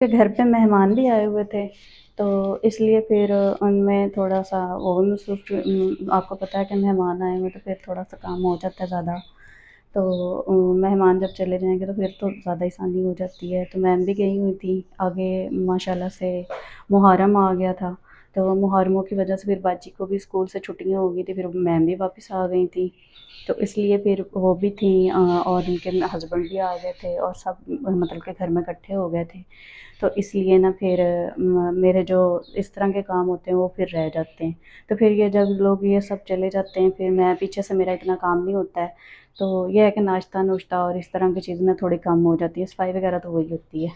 کہ گھر پہ مہمان بھی آئے ہوئے تھے، تو اس لیے پھر ان میں تھوڑا سا وہ بھی مصروف آپ کو پتہ ہے کہ مہمان آئے ہوئے تو پھر تھوڑا سا کام ہو جاتا ہے زیادہ، تو مہمان جب چلے جائیں گے تو پھر تو زیادہ آسانی ہو جاتی ہے۔ تو میم بھی گئی ہوئی تھی، آگے ماشاءاللہ سے محرم آ گیا تھا، تو محرموں کی وجہ سے پھر باجی کو بھی اسکول سے چھٹیاں ہو گئی تھی، پھر میم بھی واپس آ گئی تھیں، تو اس لیے پھر وہ بھی تھیں اور ان کے ہسبینڈ بھی آ گئے تھے اور سب مطلب کہ گھر میں اکٹھے ہو گئے تھے، تو اس لیے نا پھر میرے جو اس طرح کے کام ہوتے ہیں وہ پھر رہ جاتے ہیں، تو پھر یہ جب لوگ یہ سب چلے جاتے ہیں پھر میں پیچھے سے میرا اتنا کام نہیں ہوتا ہے، تو یہ ہے کہ ناشتہ نوشتہ اور اس طرح کی چیزیں تھوڑی کم ہو جاتی ہے، صفائی وغیرہ تو وہی ہوتی ہے۔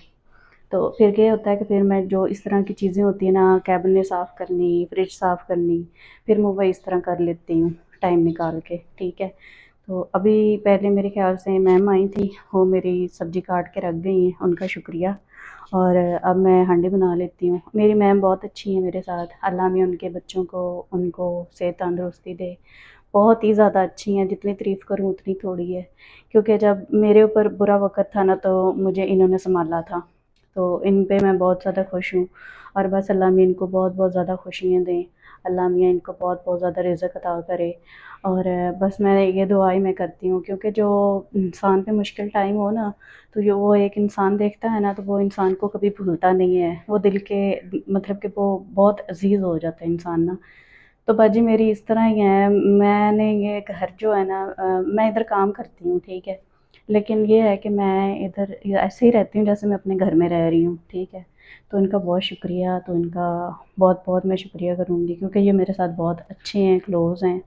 تو پھر یہ ہوتا ہے کہ پھر میں جو اس طرح کی چیزیں ہوتی ہیں نا، کیبنیں صاف کرنی، فریج صاف کرنی، پھر میں وہی اس طرح کر لیتی ہوں ٹائم نکال کے، ٹھیک ہے۔ تو ابھی پہلے میرے خیال سے میم آئی تھیں، وہ میری سبزی کاٹ کے رکھ گئی ہیں، ان کا شکریہ، اور اب میں ہانڈی بنا لیتی ہوں۔ میری میم بہت اچھی ہیں میرے ساتھ، اللہ میں ان کے بچوں کو ان کو صحت تندرستی دے، بہت ہی زیادہ اچھی ہیں، جتنی تعریف کروں اتنی تھوڑی ہے، کیونکہ جب میرے اوپر برا وقت تھا نا تو مجھے انہوں نے سنبھالا تھا، تو ان پہ میں بہت زیادہ خوش ہوں، اور بس اللہ میں ان کو بہت بہت زیادہ خوشیاں دیں، اللہ میاں ان کو بہت بہت زیادہ رزق عطا کرے، اور بس میں یہ دعا ہی میں کرتی ہوں، کیونکہ جو انسان پہ مشکل ٹائم ہو نا تو یہ وہ ایک انسان دیکھتا ہے نا تو وہ انسان کو کبھی بھولتا نہیں ہے، وہ دل کے مطلب کہ وہ بہت عزیز ہو جاتا ہے انسان نا۔ تو باجی میری اس طرح ہی ہے، میں نے یہ گھر جو ہے نا میں ادھر کام کرتی ہوں، ٹھیک ہے، لیکن یہ ہے کہ میں ادھر ایسے ہی رہتی ہوں جیسے میں اپنے گھر میں رہ رہی ہوں، ٹھیک ہے، تو ان کا بہت شکریہ، تو ان کا بہت بہت میں شکریہ کروں گی، کیونکہ یہ میرے ساتھ بہت اچھے ہیں، کلوز ہیں،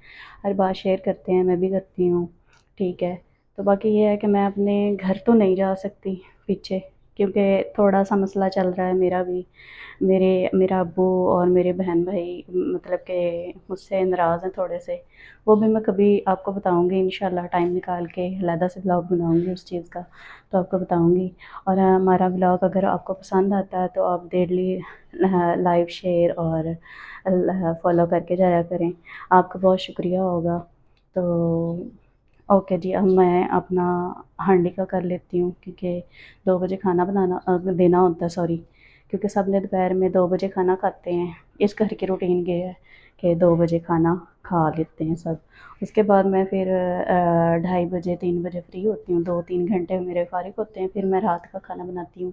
ہر بات شیئر کرتے ہیں، میں بھی کرتی ہوں، ٹھیک ہے۔ تو باقی یہ ہے کہ میں اپنے گھر تو نہیں جا سکتی پیچھے، کیونکہ تھوڑا سا مسئلہ چل رہا ہے میرا بھی، میرا ابو اور میرے بہن بھائی مطلب کہ مجھ سے ناراض ہیں تھوڑے سے، وہ بھی میں کبھی آپ کو بتاؤں گی انشاءاللہ، ٹائم نکال کے علیحدہ سے بلاگ بناؤں گی اس چیز کا، تو آپ کو بتاؤں گی، اور ہمارا بلاگ اگر آپ کو پسند آتا ہے تو آپ ڈیلی لائک شیئر اور فالو کر کے جایا کریں، آپ کا بہت شکریہ ہوگا۔ تو اوکے جی، اب میں اپنا ہانڈی کا کر لیتی ہوں، کیونکہ 2 بجے کھانا دینا ہوتا ہے، سوری، کیونکہ سب نے دوپہر میں 2 بجے کھانا کھاتے ہیں، اس گھر کی روٹین یہ ہے کہ 2 بجے کھانا کھا لیتے ہیں سب، اس کے بعد میں پھر 2:30 بجے 3 بجے فری ہوتی ہوں، 2-3 گھنٹے میرے فارغ ہوتے ہیں، پھر میں رات کا کھانا بناتی ہوں،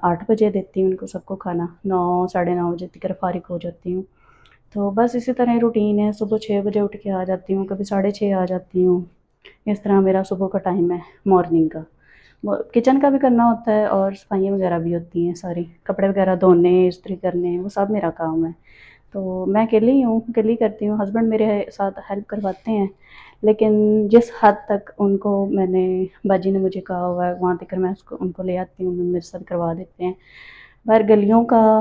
8 بجے دیتی ہوں ان کو سب کو کھانا، 9-9:30 بجے تک فارغ ہو جاتی ہوں، تو بس اسی طرح روٹین ہے، صبح 6 بجے اٹھ کے آ جاتی ہوں، کبھی 6:30 آ جاتی ہوں، اس طرح میرا صبح کا ٹائم ہے مارننگ کا، کچن کا بھی کرنا ہوتا ہے اور صفائیاں وغیرہ بھی ہوتی ہیں ساری، کپڑے وغیرہ دھونے، استری کرنے، وہ سب میرا کام ہے، تو میں اکیلی ہی ہوں، اکیلی کرتی ہوں، ہسبینڈ میرے ساتھ ہیلپ کرواتے ہیں، لیکن جس حد تک ان کو میں نے باجی نے مجھے کہا ہوا ہے وہاں تک میں ان کو لے آتی ہوں، میرے ساتھ کروا دیتے ہیں، باہر گلیوں کا